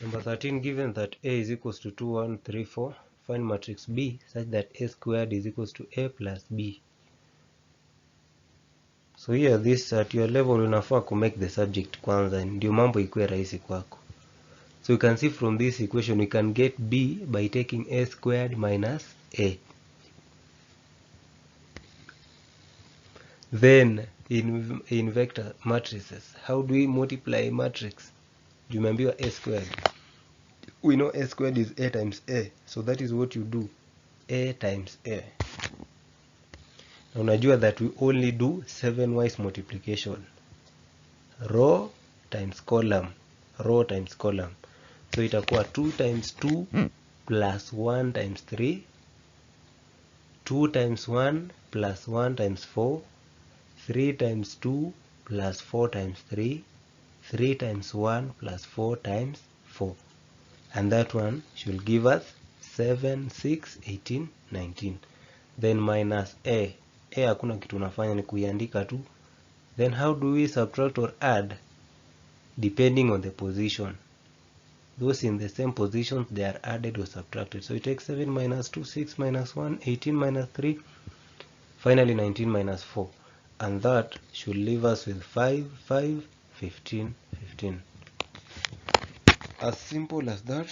Number 13, given that A is equals to 2, 1, 3, 4, find matrix B such that A squared is equals to A plus B. So here this at your level unafaa ku make the subject kwanza ndio mambo ikuwe rahisi kwako. So you can see from this equation we can get B by taking A squared minus A. Then in vector matrices, how do we multiply matrix? Tumeambiwa A squared. We know A squared is A times A. So that is what you do. A times A. Na unajua that we only do 7-wise multiplication. Row times column. Row times column. So itakuwa 2 times 2 plus 1 times 3. 2 times 1 plus 1 times 4. 3 times 2 plus 4 times 3. 3 times 1 plus 4 times 4. And that one should give us 7, 6, 18, 19. Then minus A. A hakuna kitu unafanya ni kuiandika tu. Then how do we subtract or add? Depending on the position. Those in the same positions, they are added or subtracted. So you take 7 minus 2, 6 minus 1, 18 minus 3, finally 19 minus 4. And that should leave us with 5, 5, 15, 15. As simple as that.